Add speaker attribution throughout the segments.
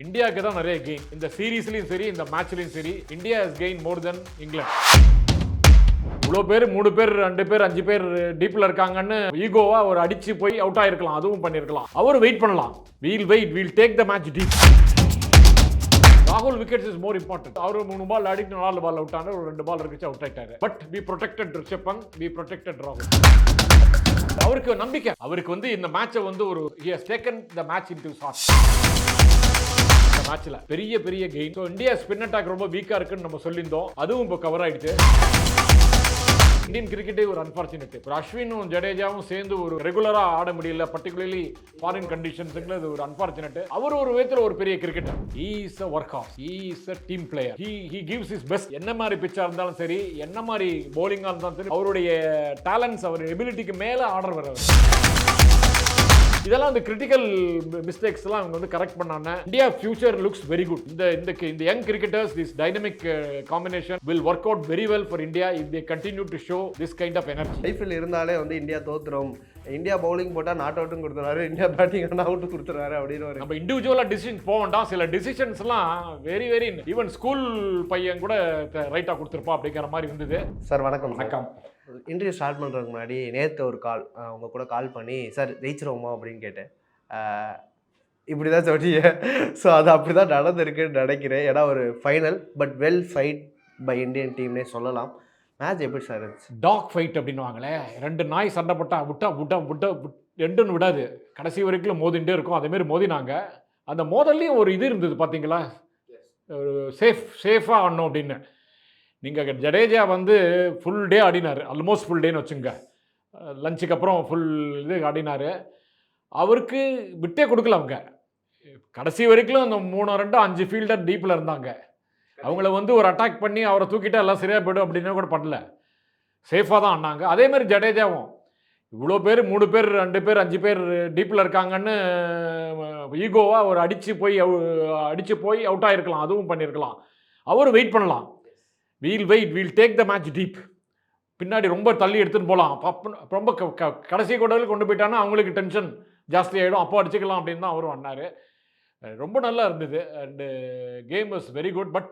Speaker 1: இந்தியாவுக்கு தான் நிறைய கெயின் இந்த சீரீஸ்லயும் சரி இந்த மேட்ச்லயும் சரி. India has gain more than England. இவ்வளோ பேர் 3 பேர் 2 பேர் 5 பேர் டீப்ல இருக்காங்கன்னு ஈகோவா ஒரு அடிச்சு போய் அவுட் ஆயிருக்கலாம், அதுவும் பண்ணிருக்கலாம். அவர் வெயிட் பண்ணலாம். Wheel take the match deep. ராகுல் விக்கெட்ஸ் இஸ் மோர் இம்பார்ட்டன்ட். அவர் 3 பால் ஆடிட்டு 4 பால் அவுட் ஆனார், ஒரு 2 பால் இருந்துச்சு அவுட் ஆயிட்டாரு. But we protected Rishabh Pant, we protected ராகுல். அவருக்கு நம்பிக்கை, அவருக்கு வந்து இந்த மேட்சை வந்து ஒரு he has taken the match into his heart. மேட்ச்ல பெரிய கெயின். இந்தியா ஸ்பின் அட்டாக் ரொம்ப வீக்கா இருக்குன்னு நம்ம சொல்லியிருந்தோம், அதுவும் இப்போ கவர் ஆயிடுச்சு. இந்தியன் கிரிக்கெட்டே ஒரு அன்பார்ச்சுனேட். ஒரு அஸ்வினும் ஜடேஜாவும் சேர்ந்து ஒரு ரெகுலரா ஆட முடியல, பர்டிகுலர்லி ஃபாரின் கண்டிஷன்ஸ்ல அது ஒரு அன்பார்ச்சுனேட். அவர் ஒரு விதத்துல ஒரு பெரிய cricketer. he is a workhorse, he is a team player, he gives his best. என்ன மாதிரி பிச்சா இருந்தாலும் சரி, என்ன மாதிரி bowling-ஆ இருந்தாலும் சரி, அவருடைய டேலண்ட்ஸ், அவர் எபிலிட்டிக்கு மேல ஆர்டர் வரவர். இதெல்லாம் இந்த கிரிட்டிக்கல் மிஸ்டேக்ஸ் எல்லாம் அவங்க வந்து கரெக்ட் பண்ணாங்க. India future looks very good. இந்த young cricketers, this dynamic combination will work out very well for India if they continue to show this kind of energy.
Speaker 2: IPL இருந்தாலே வந்து India தோத்துரும், India bowling போட்டால் not அவுட்டும் கொடுத்துறாரு, India batting ஆனால் out கொடுத்துறாரு அப்படின்னு
Speaker 1: நம்ம இண்டிவிஜுவலாக டிசிஷன் போக வேண்டாம். சில டிசிஷன்ஸ்லாம் வெரி ஈவன் ஸ்கூல் பையன் கூட ரைட்டாக கொடுத்துருப்பா அப்படிங்கிற மாதிரி இருந்தது.
Speaker 2: சார் வணக்கம்.
Speaker 1: வணக்கம்.
Speaker 2: இன்டர்வியூ ஸ்டார்ட் பண்ணுறதுக்கு முன்னாடி நேற்று ஒரு கால் உங்கள் கூட கால் பண்ணி, சார் ஜெயிச்சிருவோமா அப்படின்னு கேட்டேன். இப்படி தான் சொல்லிய. ஸோ அது அப்படி தான் நடந்திருக்குன்னு நினைக்கிறேன். ஏன்னா ஒரு final but well fight by Indian டீம்னே சொல்லலாம். மேட்ச் எப்படி சார் இருந்துச்சு?
Speaker 1: டாக் ஃபைட் அப்படின்னுவாங்களே, 2 நாய் சண்டை போட்டா விட்டா ரெண்டுன்னு விடாது, கடைசி வரைக்கும் மோதிண்டே இருக்கும். அதேமாரி மோதினாங்க. அந்த மோதல்லையும் ஒரு இது இருந்தது பார்த்தீங்களா, ஒரு சேஃபாக ஆடணும் அப்படின்னு. நீங்கள் ஜடேஜா வந்து ஃபுல் டே ஆடினார், ஆல்மோஸ்ட் ஃபுல் டேன்னு வச்சுங்க. லஞ்சுக்கு அப்புறம் ஃபுல் இது ஆடினார். அவருக்கு விட்டே கொடுக்கல அவங்க. கடைசி வரைக்கும் அந்த 3-2 5 ஃபீல்டர் டீப்பில் இருந்தாங்க. அவங்கள வந்து ஒரு அட்டாக் பண்ணி அவரை தூக்கிட்டா எல்லாம் சரியாக போய்டும் அப்படின்னு கூட பண்ணல, சேஃபாக தான் ஆடினாங்க. அதேமாதிரி ஜடேஜாவும் இவ்வளோ பேர் 3 பேர் 2 பேர் 5 பேர் டீப்பில் இருக்காங்கன்னு ஈகோவா ஒரு அடிச்சு போய் அவுட் ஆயிருக்கலாம், அதுவும் பண்ணியிருக்கலாம். அவர் வெயிட் பண்ணலாம். Wheel take the match deep. பின்னாடி ரொம்ப தள்ளி எடுத்துன்னு போகலாம். ரொம்ப கடைசி கூடவில் கொண்டு போயிட்டான்னா அவங்களுக்கு டென்ஷன் ஜாஸ்தி ஆகிடும், அப்போ அடிச்சுக்கலாம் அப்படின்னு தான் அவரும் பண்ணார். ரொம்ப நல்லா இருந்தது. And game was very good. But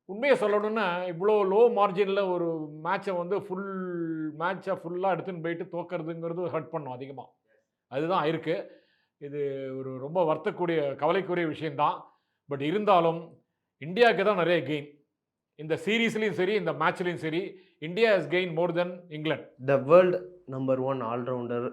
Speaker 1: உண்மையை சொல்லணும்னா, இவ்வளோ லோ மார்ஜினில் ஒரு மேட்சை வந்து ஃபுல்லாக எடுத்துன்னு போயிட்டு தோக்கிறதுங்கிறது ஹர்ட் பண்ணும் அதிகமாக. அதுதான் ஆயிருக்கு. இது ஒரு ரொம்ப வருத்தக்கூடிய கவலைக்குரிய விஷயந்தான். பட் இருந்தாலும் இந்தியாவுக்கு தான் நிறைய கெயின். இந்த சீரீஸ்லையும் சரி இந்த மேட்ச்லையும் சரி. India has gain more than England.
Speaker 2: The world number 1 allrounder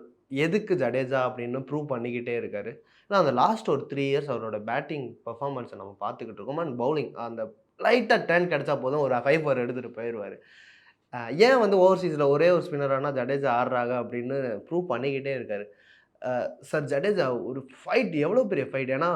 Speaker 2: எதுக்கு ஜடேஜா அப்படின்னு ப்ரூவ் பண்ணிக்கிட்டே இருக்காரு. ஏன்னா அந்த லாஸ்ட் ஒரு 3 இயர்ஸ் அவரோட பேட்டிங் பர்ஃபார்மன்ஸை நம்ம பார்த்துக்கிட்டு இருக்கோம். அண்ட் பவுலிங் அந்த லைட்டாக டர்ன் கிடச்சா போதும், ஒரு 5 ஓவர் எடுத்துகிட்டு போயிடுவார். ஏன் வந்து ஓவர்சீஸில் ஒரே ஒரு ஸ்பின்னரானா ஜடேஜா ஆடுறாங்க அப்படின்னு ப்ரூவ் பண்ணிக்கிட்டே இருக்காரு. சார் ஜடேஜா ஒரு ஃபைட், எவ்வளோ பெரிய ஃபைட். ஏன்னா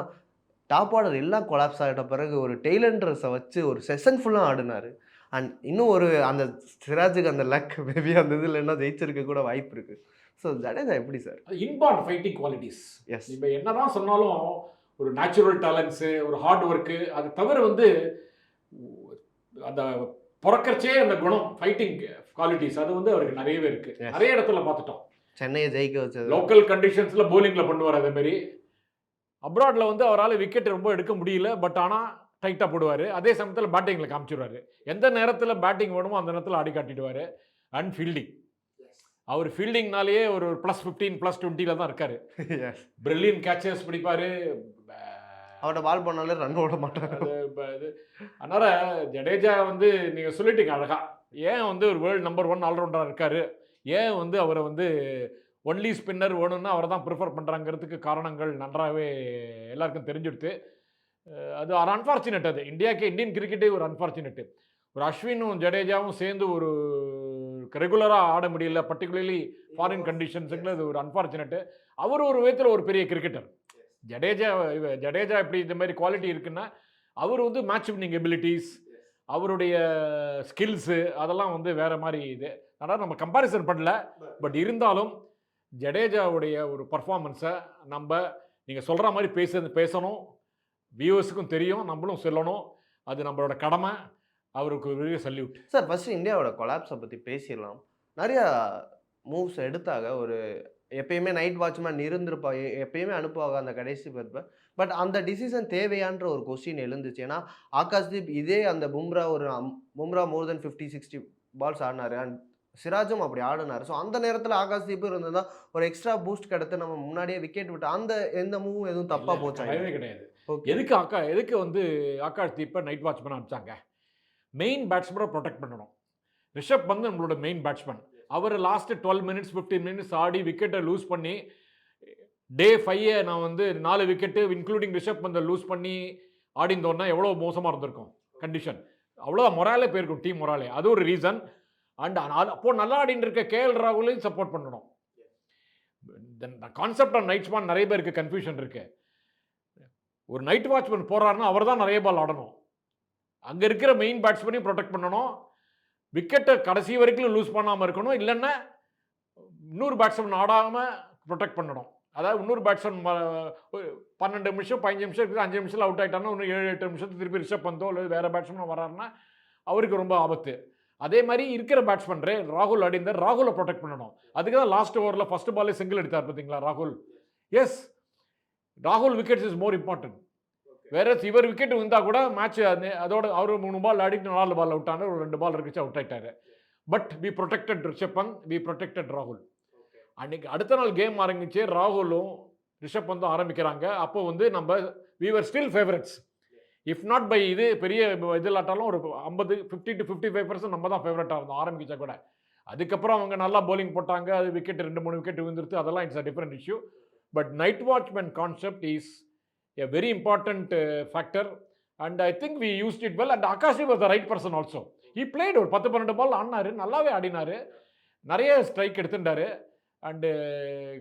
Speaker 2: டாப் ஆர்டர் எல்லாம் கொலாப்ஸ் ஆகிட்ட பிறகு ஒரு டெய்லண்ட்ரஸை வச்சு ஒரு செஷன் ஃபுல்லாக ஆடினார். அண்ட் இன்னும் ஒரு அந்த சிராஜுக்கு அந்த லக் மேபி அந்த இதில் என்ன ஜெயிச்சிருக்க கூட வாய்ப்பு இருக்குது. ஸோ ஜடேஜா எப்படி sir?
Speaker 1: Inborn fighting qualities.
Speaker 2: Yes,
Speaker 1: இப்போ என்னதான் சொன்னாலும் ஒரு நேச்சுரல் டேலண்ட்ஸு, ஒரு ஹார்ட் ஒர்க்கு, அது தவிர வந்து அந்த பிறக்கறச்சே அந்த குணம், ஃபைட்டிங் குவாலிட்டிஸ், அது வந்து அவருக்கு நிறையவே இருக்குது. நிறைய இடத்துல பார்த்துட்டோம்.
Speaker 2: சென்னையை ஜெயிக்க வச்சது
Speaker 1: லோக்கல் கண்டிஷன்ஸில் போலிங்கில் பண்ணுவார். அதேமாரி அப்ராடில் வந்து அவரால் விக்கெட் ரொம்ப எடுக்க முடியல, பட் ஆனால் டைட்டாக போடுவார். அதே சமயத்தில் பேட்டிங்கில் காமிச்சிடுவார். எந்த நேரத்தில் பேட்டிங் வேணுமோ அந்த நேரத்தில் ஆடி காட்டிடுவார். அண்ட் ஃபீல்டிங், அவர் ஃபீல்டிங்னாலேயே ஒரு +15 +20 தான் இருக்கார். பிரில்லியன்ட் கேச்சஸ் பிடிப்பார்.
Speaker 2: அவரோட பால் பண்ணாலே ரன் ஓட மாட்டார்.
Speaker 1: அதனால் ஜடேஜா வந்து நீங்கள் சொல்லிட்டீங்க அழகா. ஏன் வந்து ஒரு வேர்ல்டு நம்பர் 1 ஆல்ரவுண்டராக இருக்கார், ஏன் வந்து அவரை வந்து ஒன்லி ஸ்பின்னர் வேணும்னா அவரை தான் ப்ரிஃபர் பண்ணுறாங்கிறதுக்கு காரணங்கள் நன்றாகவே எல்லாருக்கும் தெரிஞ்சுடுது. அது ஒரு அன்ஃபார்ச்சுனேட். அது இந்தியன் கிரிக்கெட்டே ஒரு அன்ஃபார்ச்சுனேட். ஒரு அஸ்வினும் ஜடேஜாவும் சேர்ந்து ஒரு ரெகுலராக ஆட முடியல, பர்டிகுலர்லி ஃபாரின் கண்டிஷன்ஸுங்கில் அது ஒரு அன்ஃபார்ச்சுனேட். அவர் ஒரு விதத்தில் ஒரு பெரிய கிரிக்கெட்டர். ஜடேஜா எப்படி இந்த மாதிரி குவாலிட்டி இருக்குன்னா, அவர் வந்து மேட்ச் வின்னிங் எபிலிட்டிஸ், அவருடைய ஸ்கில்ஸு, அதெல்லாம் வந்து வேறு மாதிரி இது. அதனால் நம்ம கம்பேரிசன் பண்ணல. பட் இருந்தாலும் ஜடேஜாவுடைய ஒரு பர்ஃபார்மன்ஸை நீங்கள் சொல்கிற மாதிரி பேசணும், வியூவர்ஸுக்கும் தெரியும், நம்மளும் சொல்லணும். அது நம்மளோட கடமை. அவருக்கு பெரிய சல்யூட்.
Speaker 2: சார் ஃபஸ்ட்டு இந்தியாவோட கொலாப்ஸை பற்றி பேசிடலாம். நிறையா மூவ்ஸ் எடுத்தாங்க. ஒரு எப்பயுமே நைட் வாட்ச்மேன் இருந்திருப்பா, எப்பயுமே அனுப்புவாங்க அந்த கடைசி பருப்பை. பட் அந்த டிசிஷன் தேவையான்ற ஒரு கொஸ்டின் எழுந்துச்சு. ஏன்னா ஆகாஷ்தீப் இதே அந்த பும்ரா மோர் தென் 50, 60 பால்ஸ் ஆடினாரு. அண்ட் சிராஜும் அப்படி ஆடினாரு. ஸோ அந்த நேரத்தில் ஆகாஷ்தீப் இருந்ததா ஒரு எக்ஸ்ட்ரா பூஸ்ட் கிடைத்து நம்ம முன்னாடியே விக்கெட் விட்டு அந்த எந்த மூவும் எதுவும் தப்பா போச்சா?
Speaker 1: கிடையவே கிடையாது.
Speaker 2: ஓகே.
Speaker 1: எதுக்கு வந்து ஆகாஷ் தீப்பை நைட் வாட்ச்மேன் அனுப்பிச்சாங்க? மெயின் பேட்ஸ்மேனை ப்ரொடெக்ட் பண்ணணும். ரிஷப் பந்த் நம்மளோட மெயின் பேட்ஸ்மேன். அவர் லாஸ்ட் 12 மினிட்ஸ் 15 மினிட்ஸ் ஆடி விக்கெட்டை லூஸ் பண்ணி டே 5 நான் வந்து 4 விக்கெட்டு இன்க்ளூடிங் ரிஷப் பந்தை லூஸ் பண்ணி ஆடிந்தோன்னா எவ்வளோ மோசமாக இருந்திருக்கும் கண்டிஷன். அவ்வளோ மொராலே போயிருக்கும், டீம் மொராலே. அது ஒரு ரீசன். அண்ட் அப்போ நல்லா ஆடிட்டு இருக்க கேஎல் ராகுலையும் சப்போர்ட் பண்ணணும். கான்செப்ட் ஆன் நைட் வாட்ச்மேன் நிறைய பேருக்கு கன்ஃபியூஷன் இருக்கு. ஒரு நைட் வாட்ச்மேன் போறாருன்னா அவர் தான் நிறைய பால் ஆடணும். அங்கே இருக்கிற மெயின் பேட்ஸ்மேனையும் ப்ரொடெக்ட் பண்ணணும். விக்கெட்டை கடைசி வரைக்கும் லூஸ் பண்ணாமல் இருக்கணும். இல்லைன்னா இன்னொரு பேட்ஸ்மேன் ஆடாமல் ப்ரொடெக்ட் பண்ணணும். அதாவது இன்னொரு பேட்ஸ்மேன் 12 நிமிஷம் 15 நிமிஷம் இருக்குது, 5 நிமிஷத்தில் அவுட் ஆகிட்டாங்கன்னா இன்னும் 7-8 நிமிஷத்துக்கு திருப்பி ரிஷப் பந்தோ இல்லை வேறு பேட்ஸ்மேன் வராருன்னா அவருக்கு ரொம்ப ஆபத்து. அதே மாதிரி இருக்கிற பேட்ஸ்மேன் ராகுல் ஆடிந்தார், ராகுலை ப்ரொடெக்ட் பண்ணணும். அதுக்கு தான் லாஸ்ட் ஓவரில் ஃபர்ஸ்ட் பாலே சிங்கிள் எடுத்தார் பார்த்தீங்களா ராகுல். எஸ், ராகுல் விக்கெட்ஸ் இஸ் மோர் இம்பார்ட்டன்ட். வேற இவர் விக்கெட் வந்தால் கூட மேட்ச் அதோட அவர் 3 பால் ஆடிட்டு 4 பால் அவுட் ஆனார், ஒரு 2 பால் இருக்குச்சு அவுட் ஆகிட்டாரு. But we protected Rishabh Pant, we protected ராகுல். அன்னைக்கு அடுத்த நாள் கேம் ஆரம்பிச்சு ராகுலும் ரிஷப் பந்தும் ஆரம்பிக்கிறாங்க. அப்போ வந்து நம்ம we were still favourites. If not by இது பெரிய இதில்லாட்டாலும் ஒரு 50 to 55% நம்ம தான் ஃபேவரட்டாக இருந்தோம் ஆரம்பிச்சா கூட. அதுக்கப்புறம் அவங்க நல்லா bowling போட்டாங்க, அது விக்கெட் 2-3 விக்கெட் விழுந்துருச்சு, அதெல்லாம் it's a different issue. But night watchman concept is a very important factor and I think we used it well and Akash was the right person also. He played ஒரு 10-12 பால் ஆடினாரு, நல்லாவே ஆடினாரு, நிறைய strike எடுத்துட்டாரு. And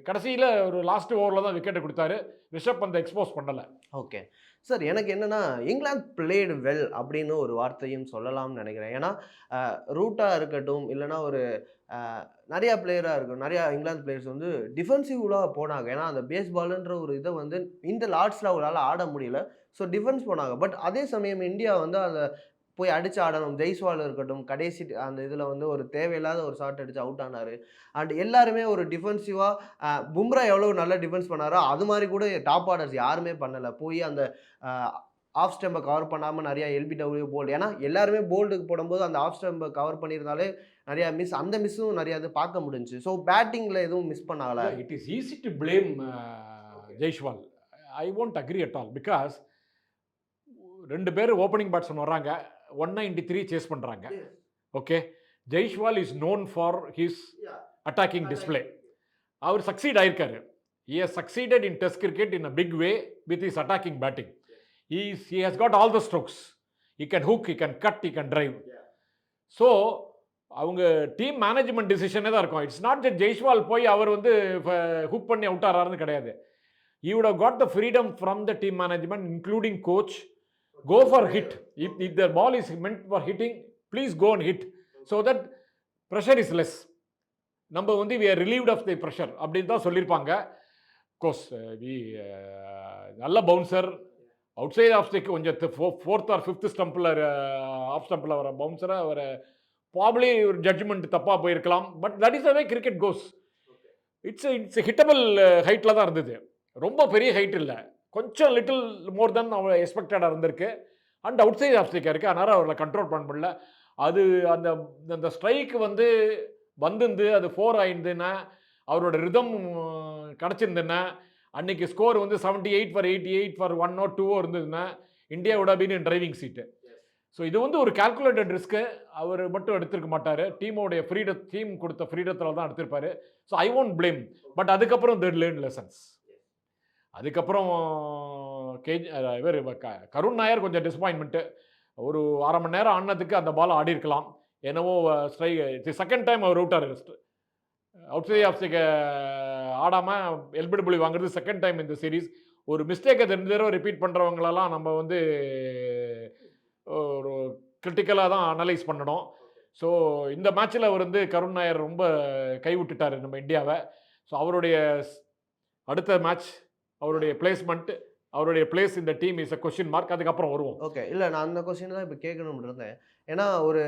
Speaker 1: கடைசியில் ஒரு last ஓவரில் தான் விக்கெட்டை கொடுத்தாரு. ரிஷப் பந்தை எக்ஸ்போஸ் பண்ணலை.
Speaker 2: ஓகே சார், எனக்கு என்னென்னா இங்கிலாந்து பிளேடு வெல் அப்படின்னு ஒரு வார்த்தையும் சொல்லலாம்னு நினைக்கிறேன். ஏன்னா ரூட்டாக இருக்கட்டும், இல்லைனா ஒரு நிறையா பிளேயராக இருக்கும், நிறையா இங்கிலாந்து பிளேயர்ஸ் வந்து டிஃபென்சிவ்லாக போனாங்க. ஏன்னா அந்த பேஸ்பாலுன்ற ஒரு இதை வந்து இந்த லார்ட்ஸில் அவங்களால ஆட முடியல. ஸோ டிஃபென்ஸ் போனாங்க. பட் அதே சமயம் இந்தியா வந்து அதை போய் அடித்து ஆடணும். ஜெய்ஸ்வால் இருக்கட்டும், கடைசி அந்த இதில் வந்து ஒரு தேவையில்லாத ஒரு ஷாட் அடித்து அவுட் ஆனார். அண்ட் எல்லாருமே ஒரு டிஃபென்சிவாக பும்ரா எவ்வளோ நல்லா டிஃபென்ஸ் பண்ணாரோ அது மாதிரி கூட டாப் ஆர்டர்ஸ் யாருமே பண்ணலை. போய் அந்த ஆஃப் ஸ்டெம்பை கவர் பண்ணாமல் நிறையா எல்பிடபிள்யூ போல்டு, ஏன்னா எல்லாருமே போல்டுக்கு போடும்போது அந்த ஆஃப் ஸ்டெம்பை கவர் பண்ணியிருந்தாலே நிறையா மிஸ், அந்த மிஸ்ஸும் நிறையா இது பார்க்க முடிஞ்சு. ஸோ பேட்டிங்கில் எதுவும் மிஸ் பண்ணாங்களா?
Speaker 1: It is easy to blame Jaiswal. I won't agree at all. Because 2 பேர் ஓப்பனிங் பேட்ஸ்மேன் வர்றாங்க, 193 சேஸ் பண்ணுறாங்க. Okay, Jaiswal is known for his attacking display. அவர் சக்சீட் ஆயிருக்காரு. He has succeeded in Test cricket in a big way with his attacking batting. He has got all the strokes. He can hook, he can cut, he can drive. So அவங்க team management டிசிஷனே தான் இருக்கும். It's not that Jaiswal போய் அவர் வந்து hook பண்ணி out ஆறாருன்னு கிடையாது. He would have got the freedom from the team management including coach. Go for hit. If the ball is meant for hitting, please go and hit so that pressure is less. நம்ம வந்து we are relieved of the pressure அப்படின்னு தான் சொல்லியிருப்பாங்க. Course நல்ல bouncer, outside off stick கொஞ்சம் 4th or 5th ஸ்டம்பில் of ஸ்டம்பில் வர பவுன்சரை அவர் probably ஒரு judgement தப்பாக போயிருக்கலாம். But that is the way cricket goes. It's hittable ஹைட்டில் தான் இருந்தது. ரொம்ப பெரிய ஹைட் இல்லை, கொஞ்சம் லிட்டில் மோர் தென் அவர் எக்ஸ்பெக்டடாக இருந்திருக்கு. அண்ட் அவுட் சைட் ஆஃப் ஸ்டிக்காக இருக்குது, அதனால் அவரை கண்ட்ரோல் பண்ண முடியல. அது அந்த அந்த ஸ்ட்ரைக் வந்து அது 4 ஆயிருந்துன்னா அவரோட ரிதம் கிடச்சிருந்துன்னா அன்னைக்கு ஸ்கோர் வந்து 78 for 88 for 1 or 2 இருந்ததுன்னா India would have been in driving seat. So இது வந்து ஒரு கால்குலேட்டட் ரிஸ்க்கு. அவர் மட்டும் எடுத்திருக்க மாட்டார், டீமோடைய டீம் கொடுத்த ஃப்ரீடத்தில் தான் எடுத்திருப்பார். So I won't blame. But அதுக்கப்புறம் they learned lessons. அதுக்கப்புறம் இவர் கருண் நாயர் கொஞ்சம் டிசப்பாயின்மெண்ட்டு. ஒரு 1/2 மணி நேரம் ஆனதுக்கு அந்த பால் ஆடி இருக்கலாம். என்னவோ ஸ்ட்ரைக் செகண்ட் டைம் அவர் அவுட் சைட் ஆஃப் ஸ்டிக் ஆடாமல் எல்பிடபிள்யூ வாங்குறது செகண்ட் டைம் இந்த சீரீஸ். ஒரு மிஸ்டேக்கை 2 தடவை ரிப்பீட் பண்ணுறவங்களெல்லாம் நம்ம வந்து ஒரு கிரிட்டிக்கலாக தான் அனலைஸ் பண்ணணும். ஸோ இந்த மேட்ச்சில் அவர் வந்து கருண் நாயர் ரொம்ப கைவிட்டுட்டார் நம்ம இந்தியாவை. ஸோ அவருடைய அடுத்த மேட்ச், அவருடைய பிளேஸ்மெண்ட், அவருடைய பிளேஸ் இந்த team is a question mark. அதுக்கப்புறம் வருவோம்.
Speaker 2: ஓகே, இல்லை நான் அந்த கொஸ்டின் தான் இப்போ கேட்கணும்னு இருந்தேன். ஏன்னா ஒரு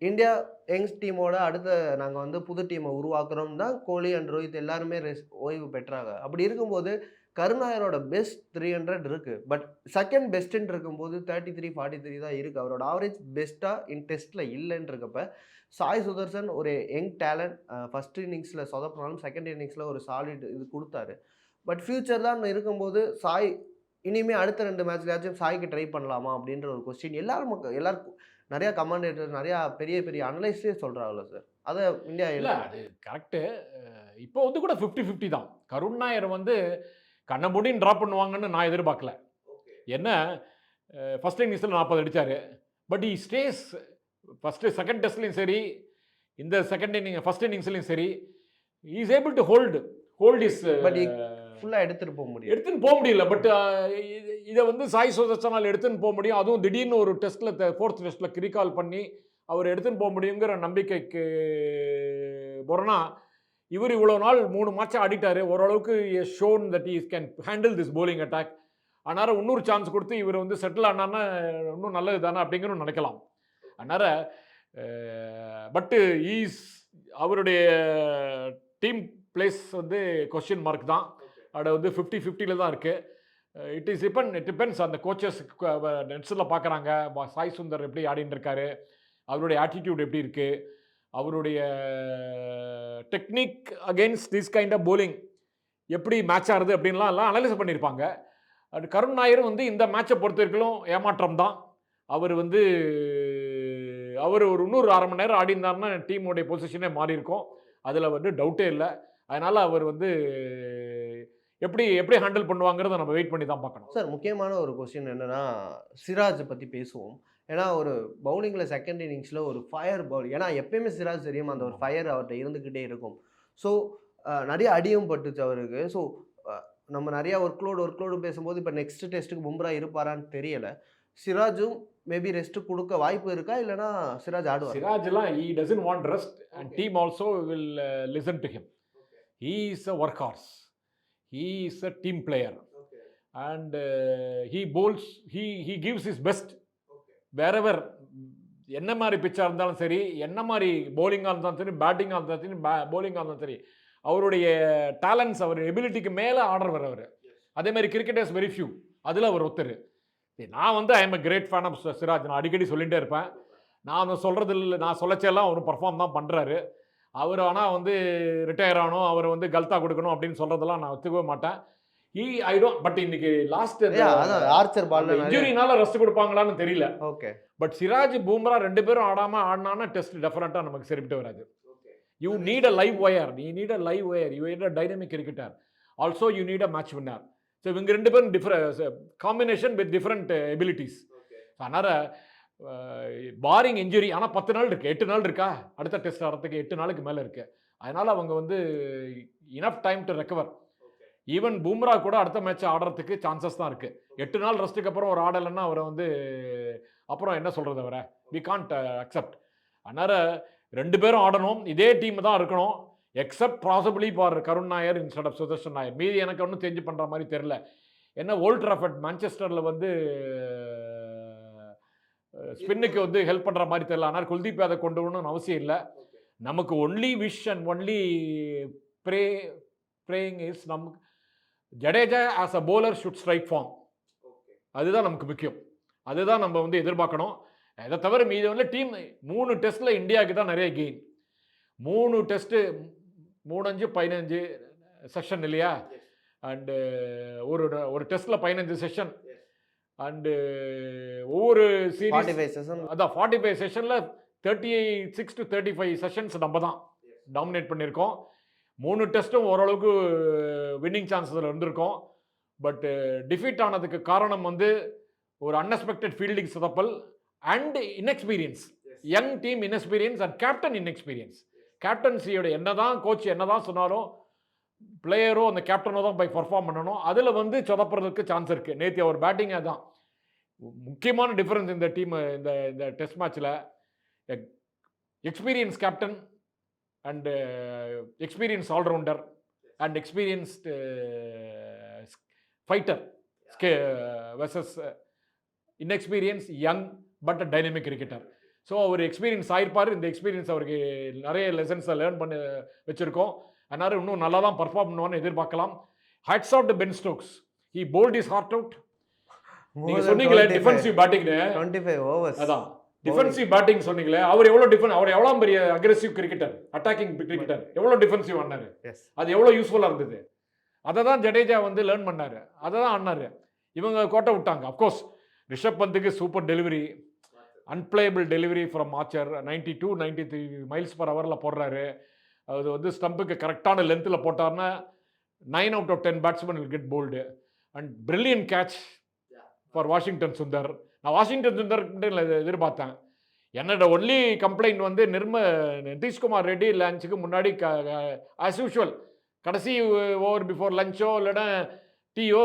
Speaker 2: இந்தியா யங்ஸ் டீமோட அடுத்த நாங்கள் வந்து புது டீமை உருவாக்குறோம் தான் கோலி அண்ட் ரோஹித் எல்லாருமே ஓய்வு பெற்றாங்க. அப்படி இருக்கும்போது கருணாயரோட பெஸ்ட் 300 இருக்கு. பட் செகண்ட் பெஸ்ட்டுன்னு இருக்கும்போது 33, 43 தான் இருக்கு. அவரோட ஆவரேஜ் பெஸ்ட்டாக டெஸ்ட்டில் இல்லைன்னு இருக்கப்ப சாய் சுதர்சன் ஒரு யங் டேலண்ட். ஃபர்ஸ்ட் இன்னிங்ஸில் சொதப்பினாலும் செகண்ட் இன்னிங்ஸில் ஒரு சாலிட் இது கொடுத்தாரு. பட் ஃபியூச்சர் தான் இருக்கும்போது சாய் இனிமே அடுத்த 2 மேட்ச்லயாச்சும் சாய்க்கு ட்ரை பண்ணலாமா அப்படின்ற ஒரு கொஸ்டின் எல்லாருக்கும் நிறையா கமெண்டேட்டர் நிறையா பெரிய பெரிய அனலைஸ்டே சொல்கிறாங்கள சார். அதை இந்தியா
Speaker 1: இல்லை அது கரெக்டு. இப்போ வந்து கூட 50-50 தான். கருண் நாயர் வந்து கண்ணை மூடின்னு ட்ராப் பண்ணுவாங்கன்னு நான் எதிர்பார்க்கல. என்ன ஃபஸ்ட் இன்னிங்ஸில் 40 அடித்தார். But he stays first second டெஸ்ட்லையும் சரி, இந்த ஃபஸ்ட் இன்னிங்ஸ்லையும் சரி, is able to hold his.
Speaker 2: But ஃபுல்லாக எடுத்துன்னு
Speaker 1: போக முடியல. பட் இதை வந்து சாய் சுதர்சனால் எடுத்துன்னு போக முடியும். அதுவும் திடீர்னு ஒரு டெஸ்ட்டில் 4th டெஸ்ட்டில் ரீகால் பண்ணி அவர் எடுத்துன்னு போக முடியுங்கிற நம்பிக்கைக்கு போகிறோன்னா, இவர் இவ்வளோ நாள் 3 மேட்சாக ஆடிட்டார். ஓரளவுக்கு shown that is can handle this bowling attack. அதனால் இன்னொரு சான்ஸ் கொடுத்து இவர் வந்து செட்டில் ஆனான்னா இன்னும் நல்லது தானே அப்படிங்கிறது நினைக்கலாம். அதனால் பட்டு அவருடைய டீம் பிளேஸ் வந்து கொஸ்டின் மார்க் தான். அது வந்து 50-50 தான் இருக்குது. இட் டிபெண்ட்ஸ் அந்த கோச்சஸ் நெட்ஸில் பார்க்குறாங்க. சாய் சுந்தர் எப்படி ஆடின்னு இருக்காரு, அவருடைய ஆட்டிடியூட் எப்படி இருக்குது, அவருடைய technique against this kind of bowling எப்படி மேட்ச் ஆகுது அப்படின்லாம் எல்லாம் அனலைஸ் பண்ணியிருப்பாங்க. அது கருண் நாயரும் வந்து இந்த மேட்சை பொறுத்த வரைக்கும் ஏமாற்றம் தான். அவர் வந்து ஒரு இன்னொரு 1/2 மணி நேரம் ஆடிந்தாருன்னா டீமோடைய பொசிஷனே மாறி இருக்கும். அதில் வந்து டவுட்டே இல்லை. அதனால் அவர் வந்து எப்படி ஹேண்டில் பண்ணுவாங்கிறத நம்ம வெயிட் பண்ணி தான் பார்க்கணும்.
Speaker 2: சார் முக்கியமான ஒரு கொஸ்டின் என்னன்னா, சிராஜை பற்றி பேசுவோம். ஏன்னா ஒரு பவுலிங்கில் செகண்ட் இன்னிங்ஸில் ஒரு ஃபயர் பவுல். ஏன்னா எப்பயுமே சிராஜ் தெரியும் அந்த ஒரு ஃபயர் அவர்கிட்ட இருந்துக்கிட்டே இருக்கும். ஸோ நிறைய அடியும் பட்டுச்சு அவருக்கு. ஸோ நம்ம நிறையா ஒர்க்லோடு பேசும்போது இப்போ நெக்ஸ்ட் டெஸ்ட்டுக்கு பும்ரா இருப்பாரான்னு தெரியலை. சிராஜும் மேபி ரெஸ்ட் கொடுக்க வாய்ப்பு இருக்கா, இல்லைனா சிராஜ் ஆடுவார்?
Speaker 1: சிராஜ்லாம் he doesn't want rest and team also will listen to him. He is a workhorse. He is a team player. And he bowls, he gives his best. Wherever என்ன மாதிரி பிச்சாக இருந்தாலும் சரி, என்ன மாதிரி பவுலிங்காக இருந்தாலும் சரி, பேட்டிங்காக இருந்தாலும் சரி, பவுலிங்காக இருந்தாலும் சரி, அவருடைய டேலண்ட்ஸ், அவர் எபிலிட்டிக்கு மேலே ஆர்டர் அவர். அதே மாதிரி கிரிக்கெட்டர்ஸ் வெரி ஃபியூ, அதில் அவர் ஒருத்தர். நான் வந்து I am a great fan of Siraj. நான் அடிக்கடி சொல்லிகிட்டே இருப்பேன். நான் சொல்கிறது இல்லை, நான் சொல்லச்செல்லாம் அவர் பர்ஃபார்ம் தான் பண்ணுறாரு. அவர் ஆனால் வந்து ரிட்டையர் ஆகணும், அவர் வந்து கல்தா கொடுக்கணும் அப்படின்னு சொல்கிறதெல்லாம் நான் ஒத்துக்கவே மாட்டேன். பட் இன்னைக்கு லாஸ்ட்
Speaker 2: ஆர்ச்சர் பால்
Speaker 1: இன்ஜுரினால ரெஸ்ட் கொடுப்பாங்களான்னு தெரியல.
Speaker 2: ஓகே.
Speaker 1: பட் சிராஜ் பும்ரா 2 பேரும் ஆடினான்னா டெஸ்ட் டெஃபினட்டாக நமக்கு சரிப்பட்டு வராது. You need a live wire. You need a dynamic cricketer. Also you need a match winner. So இவங்க 2 பேரும் காம்பினேஷன் வித் டிஃப்ரெண்ட் எபிலிட்டிஸ். அதனால் பாரிங் இன்ஜுரி, ஆனால் 10 நாள் இருக்குது, 8 நாள் இருக்கா அடுத்த டெஸ்ட் ஆடுறதுக்கு, 8 நாளுக்கு மேலே இருக்குது. அதனால் அவங்க வந்து enough time to recover. Even Bumrah கூட அடுத்த மேட்ச் ஆடுறதுக்கு சான்சஸ் தான் இருக்குது. 8 நாள் ரெஸ்ட்டுக்கு அப்புறம் ஒரு ஆடலைன்னா அவரை வந்து அப்புறம் என்ன சொல்கிறது, அவரை வி கான்ட் அக்செப்ட். அதனால் 2 பேரும் ஆடணும், இதே டீம் தான் இருக்கணும். Except possibly for Karun Nair instead of Sudharshan Nair. மீதி எனக்கு ஒன்றும் சேஞ்ச் பண்ணுற மாதிரி தெரில. ஏன்னா ஓல்ட் ட்ராஃபர்ட் மான்செஸ்டரில் வந்து ஸ்பின்னுக்கு வந்து ஹெல்ப் பண்ணுற மாதிரி தெரியல. ஆனால் குல்தீப் யாதவ் கொண்டு வரணும்னு அவசியம் இல்லை. நமக்கு only wish and only praying is நமக்கு Jadeja as a bowler should strike form. அதுதான் நமக்கு முக்கியம். அதுதான் நம்ம வந்து எதிர்பார்க்கணும். இதை தவிர மீது வந்து டீம் 3 டெஸ்ட்டில் இந்தியாவுக்கு தான் நிறைய கெயின். 3 டெஸ்ட்டு 3-5-15 செஷன் இல்லையா? அண்டு ஒரு டெஸ்ட்டில் 15 செஷன். அண்டு ஒவ்வொரு சீரீஸ் அதான் 45 செஷனில் 36 to 35 செஷன்ஸ் நம்ம தான் டாமினேட் பண்ணியிருக்கோம். 3 டெஸ்ட்டும் ஓரளவுக்கு வின்னிங் சான்ஸில் இருந்திருக்கோம். பட் டிஃபீட் ஆனதுக்கு காரணம் வந்து ஒரு அன்எக்ஸ்பெக்டட் ஃபீல்டிங் சொதப்பல் and inexperience. Young team inexperience and captain inexperience. கேப்டன்சியோட என்னதான் கோச் என்னதான் சொன்னாலும் பிளேயரோ அந்த கேப்டனோ தான் போய் பர்ஃபார்ம் பண்ணணும். அதில் வந்து சொதப்புறதுக்கு சான்ஸ் இருக்குது. நேற்று அவர் பேட்டிங்காக தான் முக்கியமான டிஃப்ரென்ஸ் இந்த டீம். இந்த டெஸ்ட் மேட்ச்சில் experience captain and experience allrounder and experienced fighter versus inexperienced, young but a dynamic cricketer. So அவர் எக்ஸ்பீரியன்ஸ் ஆயிருப்பார். இந்த எக்ஸ்பீரியன்ஸ் அவருக்கு நிறைய லெசன்ஸை லேர்ன் பண்ண வச்சுருக்கோம். அதனால் இன்னும் நல்லா தான் பர்ஃபார்ம் பண்ணுவான்னு எதிர்பார்க்கலாம். Hats off to Ben Stokes. He bowled his heart out. நீங்க சொன்னீங்களே டிஃபென்சிவ் பேட்டிங்னு
Speaker 2: 25 ஓவர்ஸ்.
Speaker 1: அதான் டிஃபென்சிவ் பேட்டிங் சொன்னீங்களே, அவர் எவ்வளோ பெரிய அக்ரெசிவ் கிரிக்கெட்டர், அட்டாக்கிங் கிரிக்கெட்டர், எவ்வளோ டிஃபென்சிவ் ஆனாரு, அது எவ்வளோ யூஸ்ஃபுல்லாக இருந்தது. அதை தான் ஜடேஜா வந்து லேர்ன் பண்ணாரு, அதை தான் ஆனாரு. இவங்க கோட்டை விட்டாங்க. அப்கோர்ஸ் ரிஷப் பந்துக்கு super delivery, unplayable delivery from Archer. 92-93 miles per ஹவரில் போடுறாரு. அது வந்து ஸ்டம்புக்கு கரெக்டான லென்த்தில் போட்டார்னா 9 out of 10 batsman will get bowled. And brilliant catch for Washington Sundar. நான் வாஷிங்டன் சுந்தர் எதிர்பார்த்தேன். என்னோட ஒன்லி கம்ப்ளைண்ட் வந்து நிதிஷ்குமார் ரெட்டி லஞ்சுக்கு முன்னாடி ஆஸ் யூஷுவல் கடைசி ஓவர் பிஃபோர் லஞ்சோ இல்லைன்னா டீயோ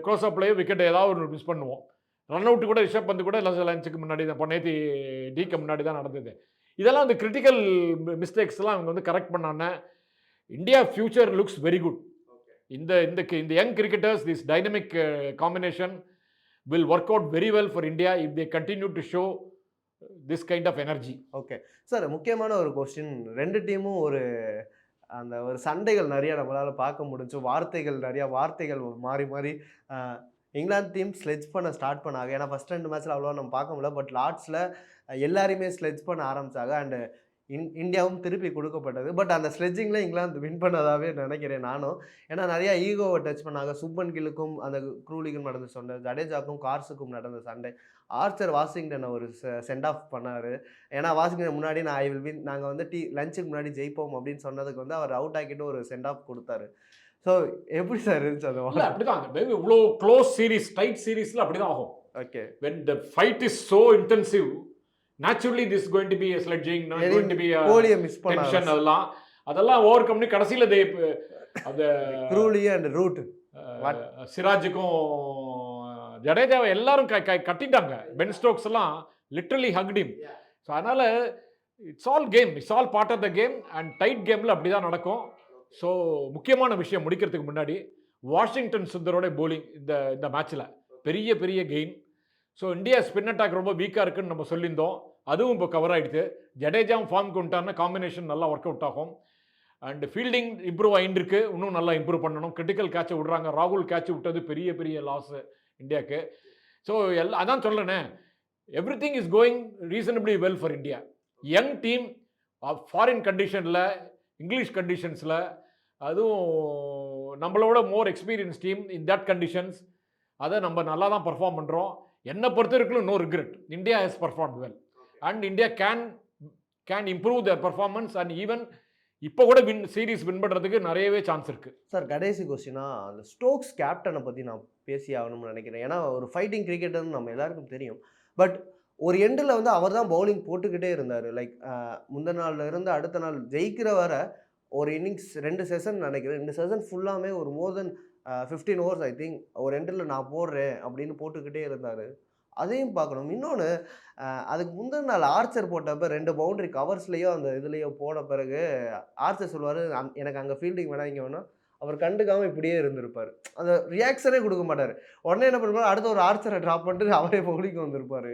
Speaker 1: க்ளோஸ் அப்லையோ விக்கெட் ஏதாவது ஒரு மிஸ் பண்ணுவோம். ரன் அவுட்டு கூட ரிஷப் பந்து கூட லஞ்சுக்கு முன்னாடி தான் நேற்று டீக்கு முன்னாடி தான் நடந்தது. இதெல்லாம் அந்த கிரிட்டிக்கல் மிஸ்டேக்ஸ்லாம் அவங்க வந்து கரெக்ட் பண்ணானே India future looks very good. இந்த young cricketers, this dynamic combination will work out very well for India if they continue to show this kind of energy.
Speaker 2: Okay sir, முக்கியமான ஒரு கொஸ்டின். ரெண்டு டீமும் அந்த ஒரு சண்டைகள் நிறைய நம்மளால் பார்க்க முடிஞ்சு. வார்த்தைகள் மாறி மாறி இங்கிலாந்து டீம் ஸ்லெட்ஜ் பண்ண ஸ்டார்ட் பண்ணாங்க. ஏன்னா ஃபஸ்ட் 2 மேட்ச்சில் அவ்வளோவா நம்ம பார்க்க முடியல. பட் லார்ட்ஸில் எல்லாருமே ஸ்லெட்ஜ் பண்ண ஆரம்பித்தாங்க. அண்டு இந்தியாவும் திருப்பி கொடுக்கப்பட்டது. பட் அந்த ஸ்லெட்ஜிங்கில் இங்கிலாந்து வின் பண்ணதாகவே நினைக்கிறேன் நானும். ஏன்னா நிறையா ஈகோவை டச் பண்ணாங்க. சுப்மன் கில்லுக்கும் அந்த க்ரூலிக்கும் நடந்த சண்டை, ஜடேஜாக்கும் கார்ஸுக்கும் நடந்த சண்டை. ஆர்ச்சர் வாஷிங்டனை ஒரு சென்ட் ஆஃப் பண்ணார். ஏன்னா வாஷிங்டன் முன்னாடி நான் ஐ வில் வின், நாங்கள் வந்து லஞ்சுக்கு முன்னாடி ஜெயிப்போம் அப்படின்னு சொன்னதுக்கு வந்து அவர் அவுட் ஆக்கிட்டு ஒரு சென்ட் ஆஃப் கொடுத்தாரு. ஸோ எப்படி சார் இருந்துச்சு அது?
Speaker 1: அப்படிதான் இவ்வளோ க்ளோஸ் சீரீஸ், டைட் சீரீஸில் அப்படி தான் ஆகும்.
Speaker 2: Okay,
Speaker 1: when the fight is so intensive, naturally this is going to be a sledging, not going to be a tension. அதெல்லாம் ஓவர் கம் பண்ணி கடைசியில் அந்த
Speaker 2: க்ரூலி அண்ட் ரூட்
Speaker 1: சிராஜுக்கும் ஜடேஜாவை எல்லாரும் கட்டிட்டாங்க. பென் ஸ்டோக்ஸ் எல்லாம் லிட்டரலி ஹக்ட் ஹிம். ஸோ அதனால் it's all game, it's all part of the game. And tight கேமில் அப்படி தான் நடக்கும். ஸோ முக்கியமான விஷயம் முடிக்கிறதுக்கு முன்னாடி வாஷிங்டன் சுந்தரோட போலிங் இந்த மேட்ச்சில் பெரிய gain. So India spin attack ரொம்ப வீக்காக இருக்குன்னு நம்ம சொல்லியிருந்தோம். அதுவும் இப்போ கவர் ஆகிடுது. ஜடேஜாவும் ஃபார்ம் கொண்டாருன்னா காம்பினேஷன் நல்லா ஒர்க் அவுட் ஆகும். அண்ட் ஃபீல்டிங் இம்ப்ரூவ் ஆகிட்டுருக்கு, இன்னும் நல்லா இம்ப்ரூவ் பண்ணணும். கிரிட்டிக்கல் கேட்சை விடுறாங்க. ராகுல் கேட்ச் விட்டது பெரிய லாஸு இந்தியாவுக்கு. ஸோ அதான் சொல்கிறேனே, everything is going reasonably well for India. Young team, foreign கண்டிஷனில், இங்கிலீஷ் கண்டிஷன்ஸில், அதுவும் நம்மளோட more experience team in that conditions. அதை நம்ம நல்லா தான் பர்ஃபார்ம் பண்ணுறோம். என்னை பொறுத்த வரைக்கும் no regret. India has performed well and India can improve their performance. And even இப்போ கூட சீரீஸ் வின் பண்ணுறதுக்கு நிறையவே சான்ஸ் இருக்குது.
Speaker 2: சார் கடைசி கொஸ்டினா, அந்த ஸ்டோக்ஸ் கேப்டனை பற்றி நான் பேசி ஆகணும்னு நினைக்கிறேன். ஏன்னா ஒரு ஃபைட்டிங் கிரிக்கெட்டர்னு நம்ம எல்லாருக்கும் தெரியும். பட் ஒரு எண்டில் வந்து அவர் தான் பவுலிங் போட்டுக்கிட்டே இருந்தார். லைக் முந்தின நாளில் இருந்து அடுத்த நாள் ஜெயிக்கிற வர ஒரு இன்னிங்ஸ் 2 செஷன் நினைக்கிறேன். 2 செஷன் ஃபுல்லாமே ஒரு மோர் தென் 15 ஓவர்ஸ் ஐ திங்க் ஒரு எண்டில் நான் போடுறேன் அப்படின்னு போட்டுக்கிட்டே இருந்தார். அதையும் பார்க்கணும். இன்னொன்று, அதுக்கு முந்தின நாள் ஆர்ச்சர் போட்டப்போ 2 பவுண்டரி கவர்ஸ்லேயோ அந்த இதுலேயோ போன பிறகு ஆர்ச்சர் சொல்லுவார், எனக்கு அங்கே ஃபீல்டிங் வேணாம், இங்கே வேணாம். அவர் கண்டுக்காமல் இப்படியே இருந்திருப்பார். அந்த ரியாக்ஷனே கொடுக்க மாட்டார். உடனே என்ன பண்ணுவார், அடுத்த ஒரு ஆர்ச்சரை ட்ராப் பண்ணிட்டு அவரே பவுலிங் வந்திருப்பார்.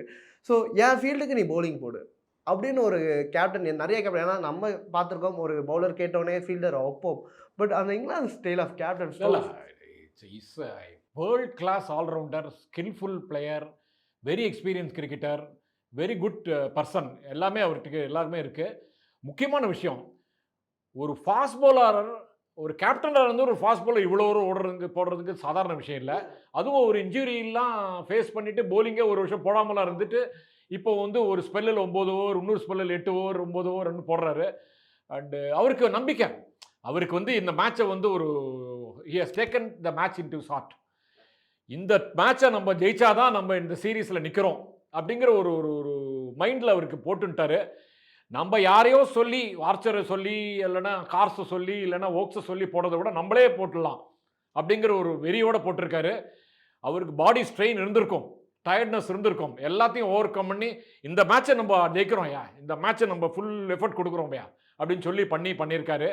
Speaker 2: ஸோ என் ஃபீல்டுக்கு நீ பவுலிங் போடு அப்படின்னு ஒரு கேப்டன், நிறைய கேப்டன். ஏன்னா நம்ம பார்த்துருக்கோம், ஒரு பவுலர் கேட்டோடனே ஃபீல்டர் வைப்போம். பட் அந்த England style of captain
Speaker 1: is world class all-rounder, skilful player, very experience cricketer, very good person. எல்லாமே அவருக்கு எல்லாருமே இருக்குது. முக்கியமான விஷயம், ஒரு ஃபாஸ்ட் பவுலர், ஒரு கேப்டனாக இருந்து ஒரு ஃபாஸ்ட் பவுலர் இவ்வளோ போடுறதுக்கு சாதாரண விஷயம் இல்லை. அதுவும் ஒரு இன்ஜுரியெல்லாம் ஃபேஸ் பண்ணிவிட்டு போலிங்கே ஒரு வருஷம் போடாமலாம் இருந்துட்டு இப்போ வந்து ஒரு ஸ்பெல்லில் 9 ஓவர், இன்னொரு ஸ்பெல்லில் 8 ஓவர் 9 ஓவர் போடுறாரு. அண்டு அவருக்கு நம்பிக்கை, அவருக்கு வந்து இந்த மேட்சை வந்து ஒரு he has taken the match into his heart. இந்த மேட்சை நம்ம ஜெயிச்சாதான் நம்ம இந்த சீரீஸில் நிற்கிறோம் அப்படிங்கிற ஒரு ஒரு மைண்டில் அவருக்கு போட்டுட்டாரு. நம்ம யாரையோ சொல்லி, ஆர்ச்சரை சொல்லி, இல்லைன்னா கார்ஸை சொல்லி, இல்லைன்னா ஓக்ஸை சொல்லி போடுறதை விட நம்மளே போட்டுடலாம் அப்படிங்கிற ஒரு வெறியோடு போட்டிருக்காரு. அவருக்கு பாடி ஸ்ட்ரெயின் இருந்திருக்கும், டயர்ட்னஸ் இருந்திருக்கும். எல்லாத்தையும் ஓவர் கம் பண்ணி இந்த மேட்சை நம்ம ஜெயிக்கிறோம் ஐயா, இந்த மேட்சை நம்ம ஃபுல் எஃபர்ட் கொடுக்குறோம் ஐயா அப்படின்னு சொல்லி பண்ணியிருக்காரு.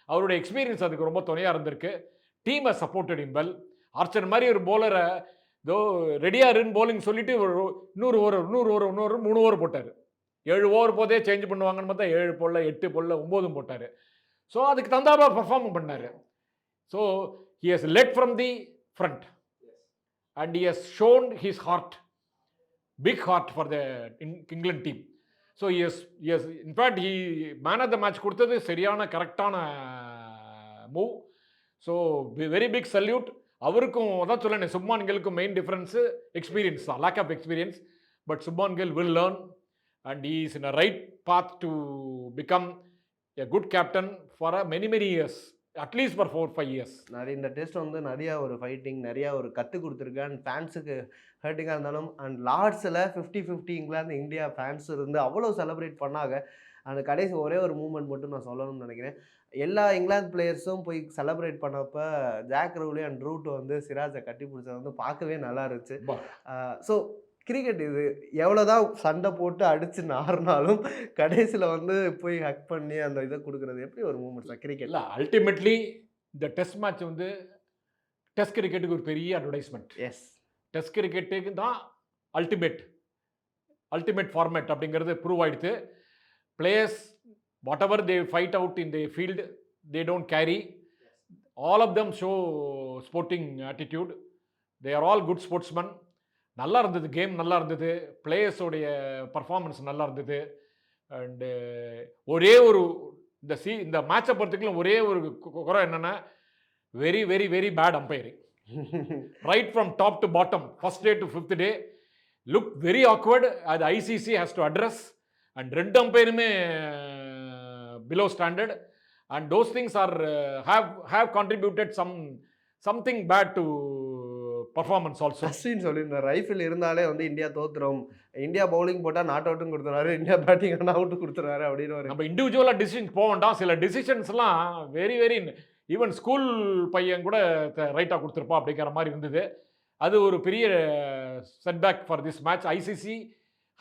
Speaker 1: அவருடைய எக்ஸ்பீரியன்ஸ் அதுக்கு ரொம்ப துணையாக இருந்திருக்கு. டீமை சப்போர்ட்டட் இன் வெல். ஆர்ச்சர் மாதிரி ஒரு போலரை இதோ ரெடியாக இருன்னு போலிங் சொல்லிட்டு இன்னொரு ஓவர் 3 ஓவர் போட்டார். 7 ஓவர் போதே சேஞ்ச் பண்ணுவாங்கன்னு பார்த்தா 7 போடல, 8 போடல, 9 போட்டார். ஸோ அதுக்கு தந்தாப்பா பர்ஃபார்ம் பண்ணார். So he has led from the front and he has shown his heart, big heart for the England team. So he has in fact he man of the match கொடுத்தது சரியான கரெக்டான move. So very big salute. அவருக்கும் அதான் சொல்லணும், சுப்மான் கில்லுக்கும் main difference experience தான், lack of experience. But Shubman Gill will learn and he is in a right path to become a good captain for a many years, at least for 4-5 years.
Speaker 2: நிறைய இந்த test வந்து நிறையா ஒரு ஃபைட்டிங் நிறையா ஒரு கற்றுக் கொடுத்துருக்கேன். அண்ட் ஃபேன்ஸுக்கு ஹர்ட்டிங்காக இருந்தாலும் அண்ட் லார்ட்ஸில் 50-50 இங்கிலாந்து இந்தியா ஃபேன்ஸ் இருந்து அவ்வளோ செலிப்ரேட் பண்ணாங்க. அந்த கடைசி ஒரே ஒரு மூமெண்ட் மட்டும் நான் சொல்லணும்னு நினைக்கிறேன். எல்லா இங்கிலாந்து பிளேயர்ஸும் போய் செலிப்ரேட் பண்ணப்போ ஜாக் ரூலி அண்ட் ரூட் வந்து சிராஜை கட்டி பிடிச்சது வந்து பார்க்கவே நல்லா இருந்துச்சு. ஸோ கிரிக்கெட் இது எவ்வளோதான் சண்டை போட்டு அடித்து நார்னாலும் கடைசியில் வந்து போய் ஹக் பண்ணி அந்த இதை கொடுக்குறது எப்படி ஒரு மூமெண்ட் சார் கிரிக்கெட்?
Speaker 1: இல்லை, அல்டிமேட்லி இந்த டெஸ்ட் மேட்ச் வந்து டெஸ்ட் கிரிக்கெட்டுக்கு ஒரு பெரிய அட்வர்டைஸ்மெண்ட்.
Speaker 2: எஸ்,
Speaker 1: டெஸ்ட் கிரிக்கெட்டுக்கு தான் அல்டிமேட் ஃபார்மேட் அப்படிங்கிறது ப்ரூவ் ஆகிடுது. Players whatever they fight out in the field they don't carry. All of them show sporting attitude. They are all good sportsman. நல்லா இருந்தது, கேம் நல்லா இருந்தது, பிளேயர்ஸோடைய பர்ஃபார்மன்ஸ் நல்லா இருந்தது. அண்டு ஒரே ஒரு இந்த மேட்சை பொறுத்தவரைக்கும் ஒரே ஒரு குறை என்னென்னா very very very bad umpiring. Right from top to bottom, first day to 5th day look very awkward. அது ICC has to address. And 2 அம்பையருமே below standard. And those things are have contributed something bad to performance also.
Speaker 2: Ashwin சொல்லியிருந்தார் Reiffel இருந்தாலே வந்து India தோத்துரும், India bowling போட்டால் not அவுட்டும் கொடுத்துறாரு, India batting ஆனால் அவுட்டு கொடுத்துறாரு அப்படின்னு ஒரு
Speaker 1: நம்ம இண்டிவிஜுவலாக டிசிஷன் போக வேண்டாம். சில டிசிஷன்ஸ்லாம் வெரி வெரி ஈவன் ஸ்கூல் பையன் கூட ரைட்டாக கொடுத்துருப்பா அப்படிங்கிற மாதிரி இருந்தது. அது ஒரு பெரிய setback for this match. ICC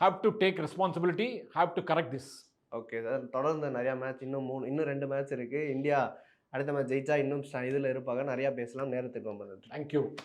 Speaker 1: have to take responsibility, have to correct this.
Speaker 2: Okay sir, தொடர்ந்து நிறையா மேட்ச் இன்னும் 2 மேட்ச் இருக்குது. இந்தியா அடுத்த மேட்ச் ஜெயிச்சா இன்னும் இதில் இருப்பாங்க. நிறையா பேசலாம். நேரத்துக்கு ரொம்ப நன்றி.
Speaker 1: தேங்க்யூ.